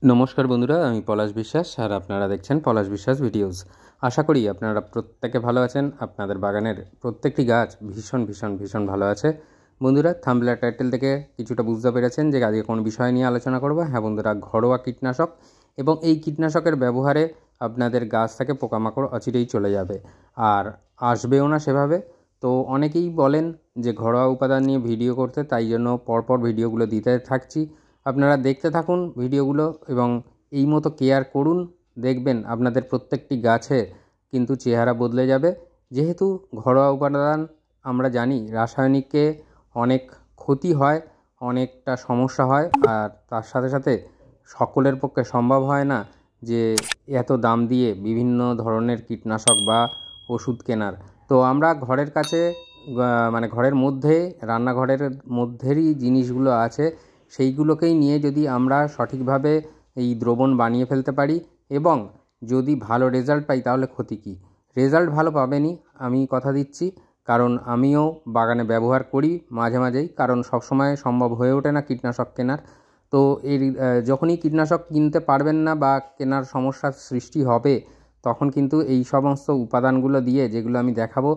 নমস্কার বন্ধুরা, আমি পলাশ বিশ্বাস আর আপনারা দেখছেন পলাশ বিশ্বাস ভিডিওস। আশা করি আপনারা প্রত্যেকে ভালো আছেন। আপনাদের বাগানের প্রত্যেকটি গাছ ভীষণ ভীষণ ভীষণ ভালো আছে। বন্ধুরা, থাম্বনেল টাইটেল থেকে কিছুটা বুঝতে পেরেছেন যে আজকে কোন বিষয় নিয়ে আলোচনা করব। হ্যাঁ বন্ধুরা, ঘরোয়া কীটনাশক এবং এই কীটনাশকের ব্যবহারে আপনাদের গাছ থেকে পোকামাকড় অচিরেই চলে যাবে আর আসবেও না সেভাবে। তো অনেকেই বলেন যে ঘরোয়া উপাদান নিয়ে ভিডিও করতে, তাই জন্য পরপর ভিডিওগুলো দিতে থাকছি। আপনারা দেখতে থাকুন ভিডিওগুলো এবং এই মতো কেয়ার করুন, দেখবেন আপনাদের প্রত্যেকটি গাছে কিন্তু চেহারা বদলে যাবে। যেহেতু ঘরোয়া উপাদান আমরা জানি রাসায়নিকে অনেক ক্ষতি হয়, অনেকটা সমস্যা হয়, আর তার সাথে সাথে সকলের পক্ষে সম্ভব হয় না যে এত দাম দিয়ে বিভিন্ন ধরনের কীটনাশক বা ওষুধ কেনার। তো আমরা ঘরের কাছে মানে ঘরের মধ্যে রান্নাঘরের মধ্যেরই জিনিসগুলো আছে, সেইগুলোকেই নিয়ে যদি আমরা সঠিকভাবে এই দ্রবণ বানিয়ে ফেলতে পারি এবং যদি ভালো রেজাল্ট পাই, তাহলে ক্ষতি কী? রেজাল্ট ভালো পাবেনই, আমি কথা দিচ্ছি। কারণ আমিও বাগানে ব্যবহার করি মাঝে মাঝেই, কারণ সবসময় সম্ভব হয়ে ওঠে না কীটনাশক কেনার। তো এর যখনই কীটনাশক কিনতে পারবেন না বা কেনার সমস্যার সৃষ্টি হবে, তখন কিন্তু এই সমস্ত উপাদানগুলো দিয়ে, যেগুলো আমি দেখাবো,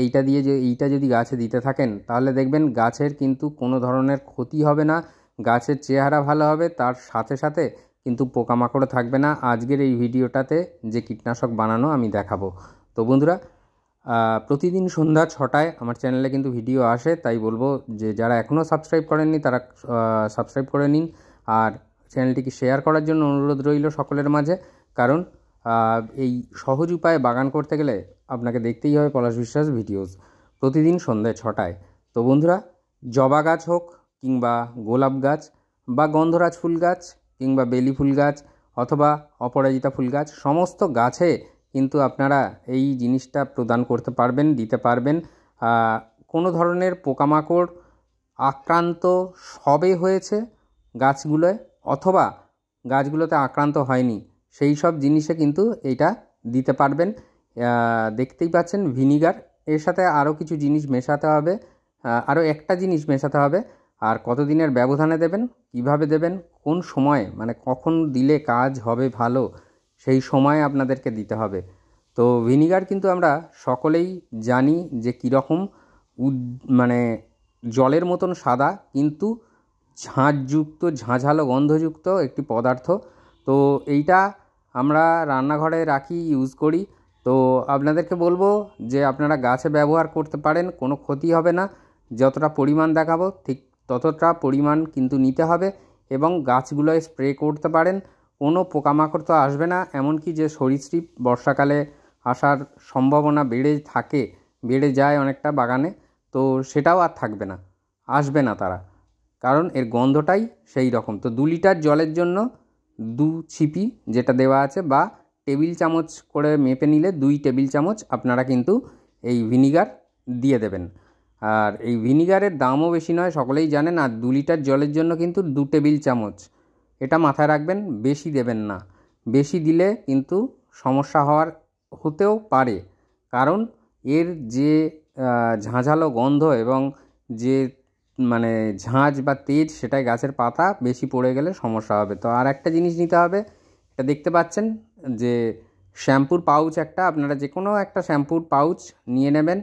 এইটা যদি গাছে দিতে থাকেন, তাহলে দেখবেন গাছের কিন্তু কোনো ধরনের ক্ষতি হবে না, গাছের চেহারা ভালো হবে, তার সাথে সাথে কিন্তু পোকামাকড়ও থাকবে না। আজকের এই ভিডিওটাতে যে কীটনাশক বানানো আমি দেখাবো। তো বন্ধুরা, প্রতিদিন সন্ধ্যা 6টায় আমার চ্যানেলে কিন্তু ভিডিও আসে, তাই বলবো যে যারা এখনও সাবস্ক্রাইব করেননি তারা সাবস্ক্রাইব করে নিন আর চ্যানেলটিকে শেয়ার করার জন্য অনুরোধ রইল সকলের মাঝে। কারণ এই সহজ উপায়ে বাগান করতে গেলে আপনাকে দেখতেই হবে পলাশ বিশ্বাস ভিডিওস, প্রতিদিন সন্ধ্যায় 6টায়। তো বন্ধুরা, জবা গাছ হোক কিংবা গোলাপ গাছ বা গন্ধরাজ ফুল গাছ কিংবা বেলি ফুল গাছ অথবা অপরাজিতা ফুল গাছ, সমস্ত গাছে কিন্তু আপনারা এই জিনিসটা প্রদান করতে পারবেন, দিতে পারবেন। কোনো ধরনের পোকামাকড় আক্রান্ত সবে হয়েছে গাছগুলোয় অথবা গাছগুলোতে আক্রান্ত হয়নি, সেই সব জিনিসে কিন্তু এইটা দিতে পারবেন। দেখতেই পাচ্ছেন ভিনিগার, এর সাথে আরও কিছু জিনিস মেশাতে হবে, আরও একটা জিনিস মেশাতে হবে। আর কতদিনের ব্যবধানে দেবেন, কিভাবে দেবেন, কোন সময়ে, মানে কখন দিলে কাজ হবে ভালো, সেই সময় আপনাদেরকে দিতে হবে। তো ভিনিগার কিন্তু আমরা সকলেই জানি যে কীরকম, মানে জলের মতন সাদা কিন্তু ঝাঁঝযুক্ত, ঝাঁঝালো গন্ধযুক্ত একটি পদার্থ। তো এইটা আমরা রান্নাঘরে রাখি, ইউজ করি। তো আপনাদেরকে বলবো যে আপনারা গাছে ব্যবহার করতে পারেন, কোনো ক্ষতি হবে না। যতটা পরিমাণ দেখাবো ঠিক ততটা পরিমাণ কিন্তু নিতে হবে এবং গাছগুলোয় স্প্রে করতে পারেন। কোনো পোকামাকড় তো আসবে না, এমনকি যে সরীসৃপ বর্ষাকালে আসার সম্ভাবনা বেড়ে যায় অনেকটা বাগানে, তো সেটাও আর থাকবে না, আসবে না তারা, কারণ এর গন্ধটাই সেই রকম। তো 2 লিটার জলের জন্য 2 ছিপি যেটা দেওয়া আছে, বা টেবিল চামচ করে মেপে নিলে 2 টেবিল চামচ আপনারা কিন্তু এই ভিনিগার দিয়ে দেবেন। আর এই ভিনিগারের দামও বেশি নয়, সকলেই জানেন। আর 2 লিটার জলের জন্য কিন্তু 2 টেবিল চামচ, এটা মাথায় রাখবেন, বেশি দেবেন না। বেশি দিলে কিন্তু সমস্যা হতেও পারে, কারণ এর যে ঝাঁঝালো গন্ধ এবং যে মানে ঝাঁঝ বা তেজ, সেটাই গাছের পাতা বেশি পড়ে গেলে সমস্যা হবে। তো আর একটা জিনিস নিতে হবে, এটা দেখতে পাচ্ছেন যে শ্যাম্পুর পাউচ একটা, আপনারা যে কোনো একটা শ্যাম্পুর পাউচ নিয়ে নেবেন।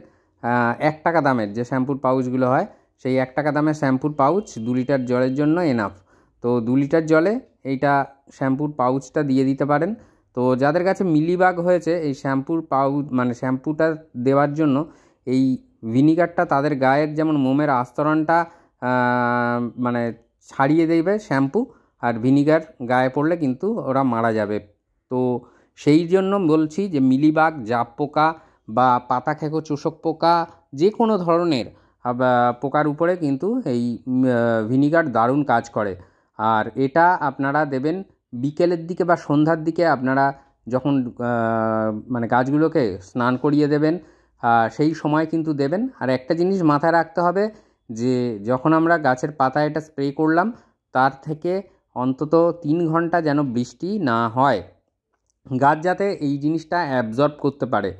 1 টাকা দামের যে শ্যাম্পুর পাউচগুলো হয়, সেই 1 টাকা দামের শ্যাম্পুর পাউচ 2 লিটার জলের জন্য এনাফ। তো 2 লিটার জলে এইটা শ্যাম্পুর পাউচটা দিয়ে দিতে পারেন। তো যাদের কাছে মিলিবাগ হয়েছে, এই শ্যাম্পুর পাউচ মানে শ্যাম্পুটা দেওয়ার জন্য এই ভিনিগারটা তাদের গায়ের যেমন মোমের আস্তরণটা মানে ছাড়িয়ে দেবে শ্যাম্পু, আর ভিনিগার গায়ে পড়লে কিন্তু ওরা মারা যাবে। তো সেই জন্য বলছি যে মিলিবাগ, জাপ পোকা বা পাতা খেকো চোষক পোকা, যে কোনো ধরনের পোকার উপরে কিন্তু এই ভিনিগার দারুণ কাজ করে। আর এটা আপনারা দেবেন বিকেলের দিকে বা সন্ধ্যার দিকে, আপনারা যখন মানে গাছগুলোকে স্নান করিয়ে দেবেন, সেই সময় কিন্তু দেবেন। আর একটা জিনিস মাথায় রাখতে হবে যে যখন আমরা গাছের পাতায় এটা স্প্রে করলাম, তার থেকে অন্তত 3 ঘন্টা যেন বৃষ্টি না হয়, গাছ যাতে এই জিনিসটা অ্যাবজর্ব করতে পারে,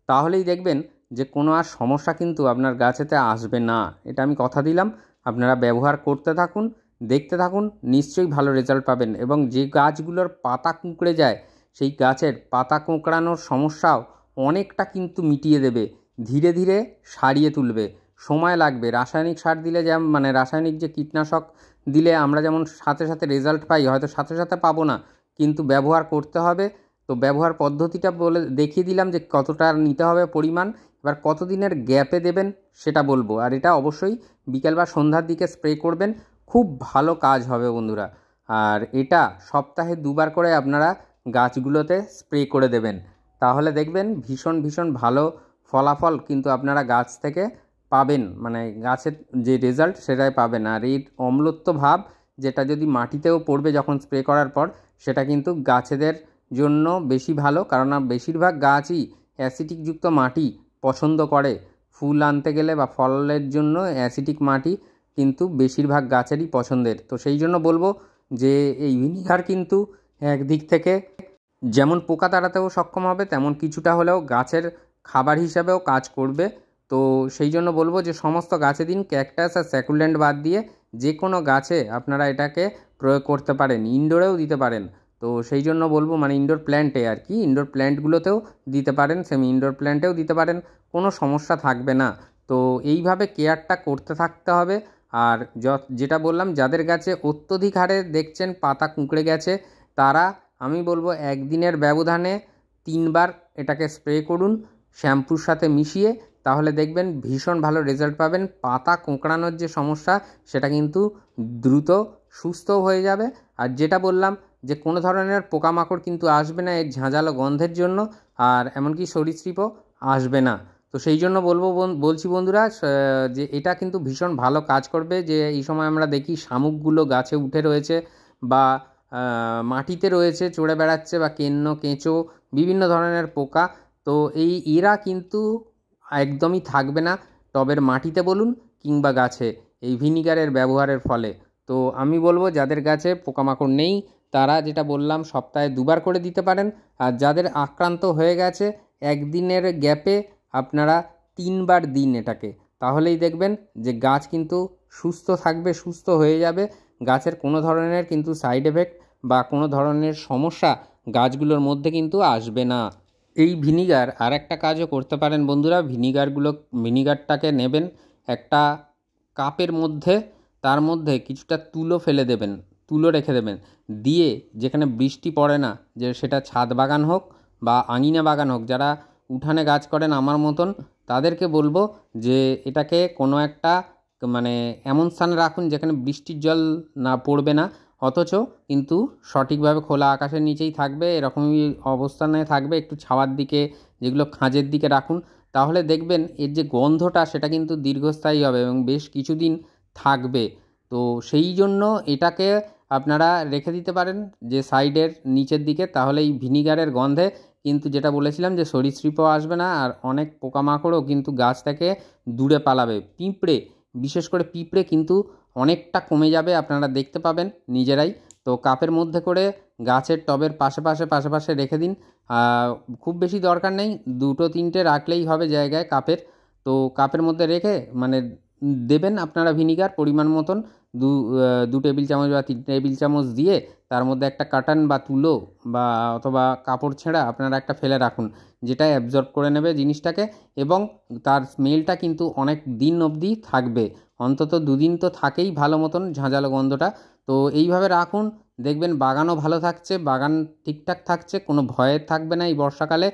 তাহলেই দেখবেন যে কোনো আর সমস্যা কিন্তু আপনার গাছেতে আসবে না। এটা আমি কথা দিলাম, আপনারা ব্যবহার করতে থাকুন, দেখতে থাকুন, নিশ্চয়ই ভালো রেজাল্ট পাবেন। এবং যে গাছগুলোর পাতা কুঁকড়ে যায় সেই গাছের পাতা কোঁকড়ানোর সমস্যাও অনেকটা কিন্তু মিটিয়ে দেবে, ধীরে ধীরে সারিয়ে তুলবে। সময় লাগবে। রাসায়নিক সার দিলে যেমন রাসায়নিক যে কীটনাশক দিলে আমরা যেমন সাথে সাথে রেজাল্ট পাই, হয়তো সাথে সাথে পাবো না, কিন্তু ব্যবহার করতে হবে। তো ব্যবহার পদ্ধতিটা বলে দেখিয়ে দিলাম যে কতটা নিতে হবে পরিমাণ। এবার কতদিনের গ্যাপে দেবেন সেটা বলবো। আর এটা অবশ্যই বিকেল বা সন্ধ্যার দিকে স্প্রে করবেন, খুব ভালো কাজ হবে বন্ধুরা। আর এটা সপ্তাহে 2বার করে আপনারা গাছগুলোতে স্প্রে করে দেবেন, তাহলে দেখবেন ভীষণ ভীষণ ভালো ফলাফল কিন্তু আপনারা গাছ থেকে পাবেন, গাছের যে রেজাল্ট সেটাই পাবেন। আর এই অম্লত্ব ভাব যেটা যদি মাটিতেও পড়বে যখন স্প্রে করার পর, সেটা কিন্তু গাছেদের জন্য বেশি ভালো, কারণ বেশিরভাগ গাছই অ্যাসিডিকযুক্ত মাটি পছন্দ করে। ফুল আনতে গেলে বা ফলের জন্য অ্যাসিডিক মাটি কিন্তু বেশিরভাগ গাছেরই পছন্দের। তো সেই জন্য বলবো যে এই ভিনিগার কিন্তু একদিক থেকে যেমন পোকা তাড়াতেও সক্ষম হবে, তেমন কিছুটা হলেও গাছের খাবার হিসাবেও কাজ করবে। তো সেই জন্য বলবো যে সমস্ত গাছে দিন, ক্যাকটাস আর স্যাকুলেন্ট বাদ দিয়ে যে কোনো গাছে আপনারা এটাকে প্রয়োগ করতে পারেন, ইনডোরেও দিতে পারেন। তো সেই জন্য বলবো ইনডোর প্ল্যান্টে আর কি, ইনডোর প্ল্যান্টগুলোতেও দিতে পারেন, সেমি ইনডোর প্ল্যান্টেও দিতে পারেন, কোনো সমস্যা থাকবে না। তো এইভাবে কেয়ারটা করতে থাকতে হবে। আর যেটা বললাম, যাদের গাছে অত্যধিক হারে দেখছেন পাতা কুঁকড়ে গেছে, তারা আমি বলবো একদিনের ব্যবধানে 3বার এটাকে স্প্রে করুন শ্যাম্পুর সাথে মিশিয়ে, তাহলে দেখবেন ভীষণ ভালো রেজাল্ট পাবেন। পাতা কোঁকড়ানোর যে সমস্যা সেটা কিন্তু দ্রুত সুস্থ হয়ে যাবে। আর যেটা বললাম যে কোনো ধরনের পোকামাকড় কিন্তু আসবে না এর ঝাঁঝালো গন্ধের জন্য, আর এমনকি সরীসৃপও আসবে না। তো সেই জন্য বলছি বন্ধুরা যে এটা কিন্তু ভীষণ ভালো কাজ করবে। যে এই সময় আমরা দেখি শামুকগুলো গাছে উঠে রয়েছে বা মাটিতে রয়েছে, চড়ে বেড়াচ্ছে, বা কেঁচো বিভিন্ন ধরনের পোকা। তো এরা কিন্তু একদমই থাকবে না টবের মাটিতে বলুন কিংবা গাছে এই ভিনিগারের ব্যবহারের ফলে। তো আমি বলবো যাদের গাছে পোকামাকড় নেই তারা যেটা বললাম সপ্তাহে 2বার করে দিতে পারেন। আর যাদের আক্রান্ত হয়ে গেছে একদিনের গ্যাপে আপনারা 3বার দিন এটাকে, তাহলেই দেখবেন যে গাছ কিন্তু সুস্থ থাকবে, সুস্থ হয়ে যাবে। গাছের কোনো ধরনের কিন্তু সাইড এফেক্ট বা কোনো ধরনের সমস্যা গাছগুলোর মধ্যে কিন্তু আসবে না। এই ভিনিগার আর একটা কাজও করতে পারেন বন্ধুরা। ভিনিগারটাকে নেবেন একটা কাপের মধ্যে, তার মধ্যে কিছুটা তুলো ফেলে দেবেন, তুলো রেখে দেবেন, দিয়ে যেখানে বৃষ্টি পড়ে না, যে সেটা ছাদ বাগান হোক বা আঙিনা বাগান হোক, যারা উঠানে গাছ করেন আমার মতন, তাদেরকে বলবো যে এটাকে কোনো একটা এমন স্থানে রাখুন যেখানে বৃষ্টির জল না পড়বে না, অথচ কিন্তু সঠিকভাবে খোলা আকাশের নিচেই থাকবে, এরকমই অবস্থানে থাকবে, একটু ছাওয়ার দিকে, যেগুলো খাঁজের দিকে রাখুন। তাহলে দেখবেন এর যে গন্ধটা সেটা কিন্তু দীর্ঘস্থায়ী হবে এবং বেশ কিছুদিন থাকবে। তো সেই জন্য এটাকে আপনারা রেখে দিতে পারেন যে সাইডের নিচের দিকে, তাহলে এই ভিনিগারের গন্ধে কিন্তু যেটা বলেছিলাম যে সরীসৃপও আসবে না, আর অনেক পোকামাকড়ও কিন্তু গাছ থেকে দূরে পালাবে। বিশেষ করে পিঁপড়ে কিন্তু অনেকটা কমে যাবে, আপনারা দেখতে পাবেন নিজেরাই। তো কাপের মধ্যে করে গাছের টবের পাশে রেখে দিন। খুব বেশি দরকার নেই, 2-3টে রাখলেই হবে জায়গায় কাপের। তো কাপের মধ্যে রেখে দেবেন আপনারা ভিনিগার পরিমাণ মতন, 2 টেবিল চামচ বা 3 টেবিল চামচ দিয়ে তার মধ্যে একটা কাটান বা তুলো বা অথবা কাপড় ছেঁড়া আপনারা একটা ফেলে রাখুন, যেটা অ্যাবজর্ব করে নেবে জিনিসটাকে, এবং তার স্মেলটা কিন্তু অনেক দিন অবধি থাকবে, অন্তত 2 দিন তো থাকেই ভালো মতন ঝাঁঝালো গন্ধটা। তো এইভাবে রাখুন, দেখবেন বাগানও ভালো থাকছে, বাগান ঠিকঠাক থাকছে, কোনো ভয়ের থাকবে না এই বর্ষাকালে।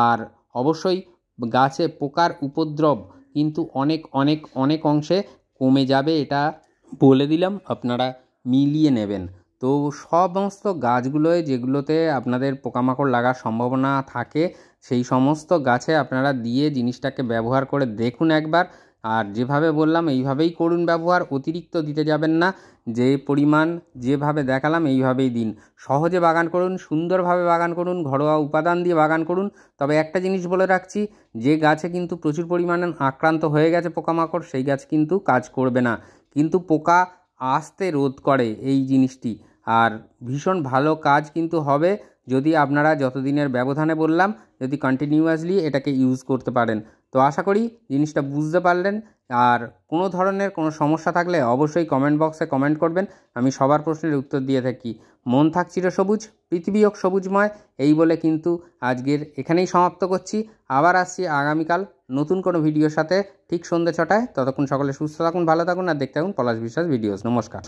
আর অবশ্যই গাছে পোকার উপদ্রব কিন্তু অনেক অনেক অনেক অংশে কমে যাবে, এটা বলে দিলাম, আপনারা মিলিয়ে নেবেন। তো সমস্ত গাছগুলোয় যেগুলোতে আপনাদের পোকামাকড় লাগার সম্ভাবনা থাকে সেই সমস্ত গাছে আপনারা দিয়ে জিনিসটাকে ব্যবহার করে দেখুন একবার। আর যেভাবে বললাম এইভাবেই করুন ব্যবহার, অতিরিক্ত দিতে যাবেন না, যে পরিমাণ যেভাবে দেখালাম এইভাবেই দিন। সহজে বাগান করুন, সুন্দরভাবে বাগান করুন, ঘরোয়া উপাদান দিয়ে বাগান করুন। তবে একটা জিনিস বলে রাখছি, যে গাছে কিন্তু প্রচুর পরিমাণে আক্রান্ত হয়ে গেছে পোকামাকড় সেই গাছ কিন্তু কাজ করবে না, কিন্তু পোকা আসতে রোধ করে এই জিনিসটি। আর ভীষণ ভালো কাজ কিন্তু হবে যদি আপনারা যতদিনের ব্যবধানে বললাম যদি কন্টিনিউয়াসলি এটাকে ইউজ করতে পারেন। তো আশা করি জিনিসটা বুঝতে পারলেন। আর কোনো ধরনের কোনো সমস্যা থাকলে অবশ্যই কমেন্ট বক্সে কমেন্ট করবেন, আমি সবার প্রশ্নের উত্তর দিয়ে থাকি। মন থাক চিরসবুজ, পৃথিবী হোক সবুজময়, এই বলে কিন্তু আজকের এখানেই সমাপ্ত করছি। আবার আসছি আগামীকাল নতুন কোনো ভিডিওর সাথে, ঠিক সন্ধ্যে 6টায়। ততক্ষণ সকলে সুস্থ থাকুন, ভালো থাকুন আর দেখতে থাকুন পলাশ বিশ্বাস ভিডিওস। নমস্কার।